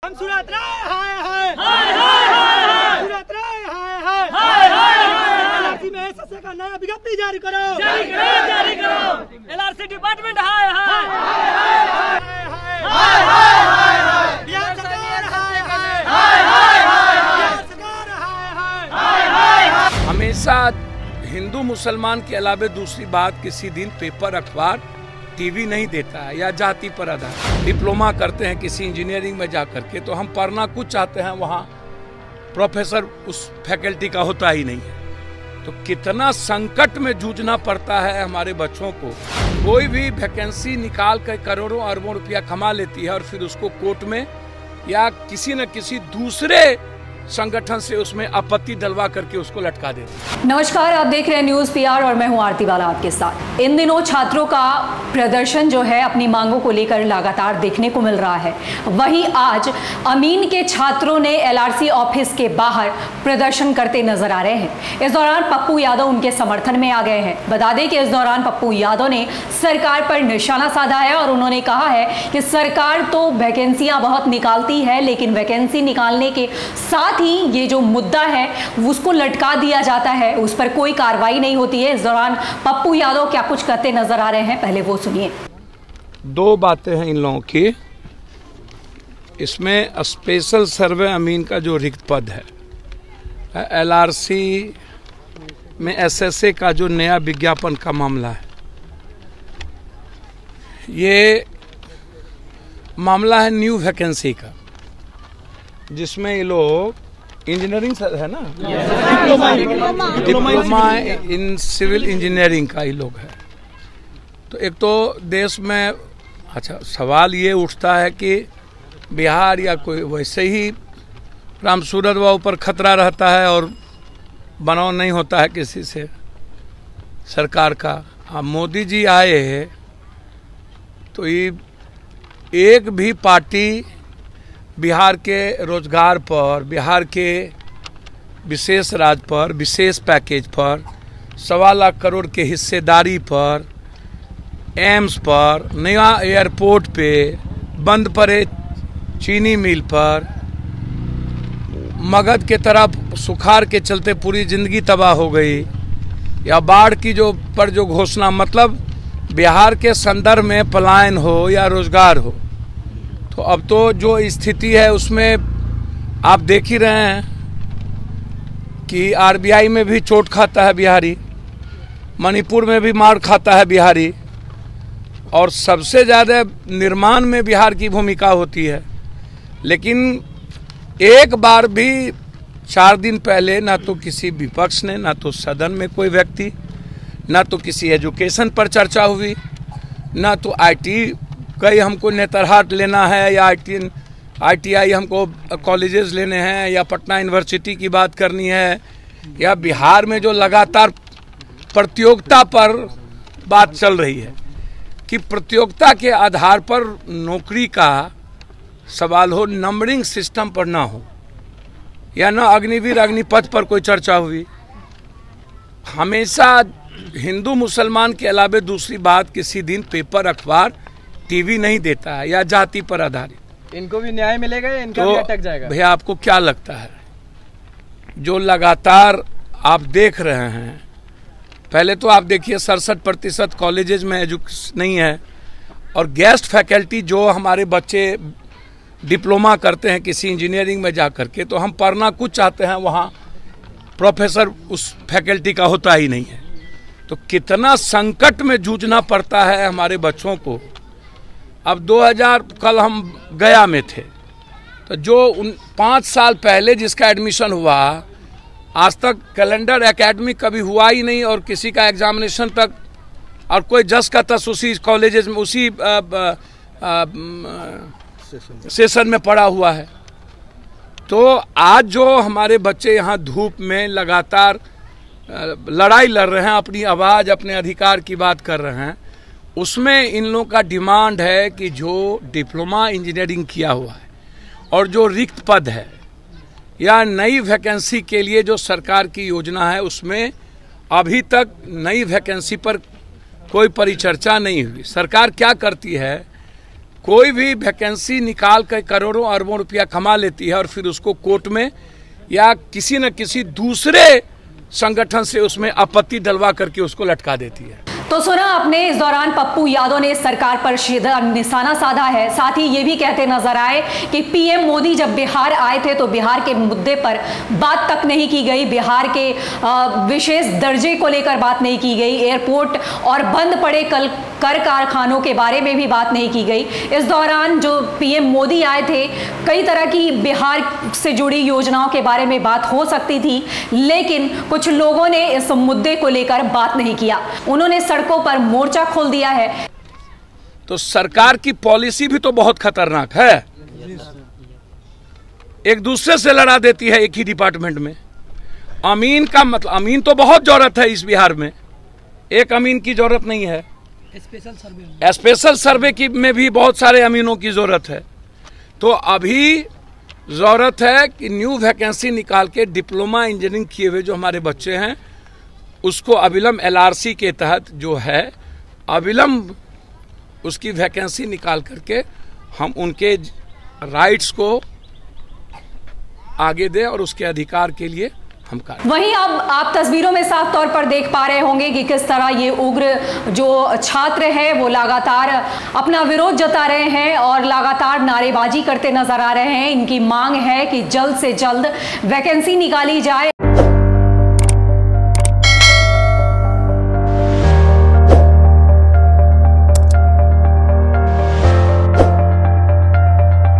हम सुरत रहे हाय हाय सुरत रहे हाय हाय एलआरसी में एसएसए का नया विज्ञप्ति जारी करो एलआरसी डिपार्टमेंट हाय हमेशा हिंदू मुसलमान के अलावा दूसरी बात किसी दिन पेपर अखबार टीवी नहीं देता है या जाति पर आधार। डिप्लोमा करते हैं किसी इंजीनियरिंग में जा करके तो हम पढ़ना कुछ चाहते हैं, वहाँ प्रोफेसर उस फैकल्टी का होता ही नहीं है। तो कितना संकट में जूझना पड़ता है हमारे बच्चों को। कोई भी वैकेंसी निकाल कर करोड़ों अरबों रुपया कमा लेती है और फिर उसको कोर्ट में या किसी न किसी दूसरे संगठन से उसमें आपत्ति डलवा करके उसको लटका देते। नमस्कार, आप देख रहे हैं न्यूज पीआर और मैं हूं आरती वाला आपके साथ। इन दिनों छात्रों का प्रदर्शन जो है अपनी मांगों को लेकर लगातार देखने को मिल रहा है। वहीं आज अमीन के छात्रों ने एलआरसी ऑफिस के बाहर प्रदर्शन करते नजर आ रहे हैं। इस दौरान पप्पू यादव उनके समर्थन में आ गए हैं। बता दें कि इस दौरान पप्पू यादव ने सरकार पर निशाना साधा है और उन्होंने कहा है कि सरकार तो वैकेंसियां बहुत निकालती है, लेकिन वैकेंसी निकालने के साथ ही ये जो मुद्दा है उसको लटका दिया जाता है, उस पर कोई कार्रवाई नहीं होती है। इस दौरान पप्पू यादव क्या कुछ कहते नजर आ रहे हैं, पहले वो सुनिए। दो बातें हैं इन लोगों की। इसमें स्पेशल सर्वे अमीन का जो रिक्त पद है, एलआरसी में एसएसए का जो नया विज्ञापन का मामला है, ये मामला है न्यू वैकेंसी का, जिसमें ये लोग इंजीनियरिंग है ना, डिप्लोमा इन सिविल इंजीनियरिंग का ये लोग है। तो एक तो देश में अच्छा सवाल ये उठता है कि बिहार या कोई वैसे ही राम सूरत बाबू पर खतरा रहता है और बनाव नहीं होता है किसी से सरकार का। अब मोदी जी आए हैं तो ये एक भी पार्टी बिहार के रोजगार पर, बिहार के विशेष राज्य पर, विशेष पैकेज पर, 1.25 लाख करोड़ के हिस्सेदारी पर, एम्स पर, नया एयरपोर्ट पे, बंद पड़े चीनी मिल पर, मगध के तरफ सुखाड़ के चलते पूरी जिंदगी तबाह हो गई, या बाढ़ की जो घोषणा, मतलब बिहार के संदर्भ में पलायन हो या रोजगार हो। तो अब तो जो स्थिति है उसमें आप देख ही रहे हैं कि आरबीआई में भी चोट खाता है बिहारी, मणिपुर में भी मार खाता है बिहारी, और सबसे ज़्यादा निर्माण में बिहार की भूमिका होती है। लेकिन एक बार भी 4 दिन पहले ना तो किसी विपक्ष ने, ना तो सदन में कोई व्यक्ति, ना तो किसी एजुकेशन पर चर्चा हुई, ना तो आईटी कई हमको नेतरहाट लेना है या आईटीआई हमको कॉलेजेस लेने हैं, या पटना यूनिवर्सिटी की बात करनी है, या बिहार में जो लगातार प्रतियोगिता पर बात चल रही है कि प्रतियोगिता के आधार पर नौकरी का सवाल हो, नंबरिंग सिस्टम पर ना हो, या ना अग्निवीर अग्निपथ पर कोई चर्चा हुई। हमेशा हिंदू मुसलमान के अलावा दूसरी बात किसी दिन पेपर अखबार टीवी नहीं देता है या जाति पर आधारित। इनको भी न्याय मिलेगा या इनका भी अटक जाएगा? भैया आपको क्या लगता है, जो लगातार आप देख रहे हैं, पहले तो आप देखिए 67% कॉलेजेस में एजुकेशन नहीं है, और गेस्ट फैकल्टी जो हमारे बच्चे डिप्लोमा करते हैं किसी इंजीनियरिंग में जा करके, तो हम पढ़ना कुछ चाहते हैं, वहाँ प्रोफेसर उस फैकल्टी का होता ही नहीं है। तो कितना संकट में जूझना पड़ता है हमारे बच्चों को। अब 2000 कल हम गया में थे, तो जो 5 साल पहले जिसका एडमिशन हुआ, आज तक कैलेंडर एकेडमिक कभी हुआ ही नहीं, और किसी का एग्जामिनेशन तक, और कोई जस का तस उसी कॉलेजेस में उसी सेशन में पड़ा हुआ है। तो आज जो हमारे बच्चे यहाँ धूप में लगातार लड़ाई लड़ रहे हैं, अपनी आवाज़, अपने अधिकार की बात कर रहे हैं, उसमें इन लोगों का डिमांड है कि जो डिप्लोमा इंजीनियरिंग किया हुआ है और जो रिक्त पद है या नई वैकेंसी के लिए जो सरकार की योजना है, उसमें अभी तक नई वैकेंसी पर कोई परिचर्चा नहीं हुई। सरकार क्या करती है, कोई भी वैकेंसी निकाल कर करोड़ों अरबों रुपया कमा लेती है और फिर उसको कोर्ट में या किसी न किसी दूसरे संगठन से उसमें आपत्ति डलवा करके उसको लटका देती है। तो सुना आपने, इस दौरान पप्पू यादव ने सरकार पर सीधा निशाना साधा है। साथ ही ये भी कहते नजर आए कि पीएम मोदी जब बिहार आए थे तो बिहार के मुद्दे पर बात तक नहीं की गई, बिहार के विशेष दर्जे को लेकर बात नहीं की गई, एयरपोर्ट और बंद पड़े कर कारखानों के बारे में भी बात नहीं की गई। इस दौरान जो पीएम मोदी आए थे, कई तरह की बिहार से जुड़ी योजनाओं के बारे में बात हो सकती थी, लेकिन कुछ लोगों ने इस मुद्दे को लेकर बात नहीं किया। उन्होंने सड़कों पर मोर्चा खोल दिया है। तो सरकार की पॉलिसी भी तो बहुत खतरनाक है, एक दूसरे से लड़ा देती है एक ही डिपार्टमेंट में। अमीन का मतलब, अमीन तो बहुत जरूरत है इस बिहार में, एक अमीन की जरूरत नहीं है। स्पेशल सर्वे की में भी बहुत सारे अमीनों की जरूरत है। तो अभी जरूरत है कि न्यू वैकेंसी निकाल के डिप्लोमा इंजीनियरिंग किए हुए जो हमारे बच्चे हैं उसको अविलंब एलआरसी के तहत जो है अविलंब उसकी वैकेंसी निकाल करके हम उनके राइट्स को आगे दें और उसके अधिकार के लिए हम कार्य। वहीं अब आप तस्वीरों में साफ तौर पर देख पा रहे होंगे कि किस तरह ये उग्र जो छात्र है वो लगातार अपना विरोध जता रहे हैं और लगातार नारेबाजी करते नजर आ रहे हैं। इनकी मांग है कि जल्द से जल्द वैकेंसी निकाली जाए।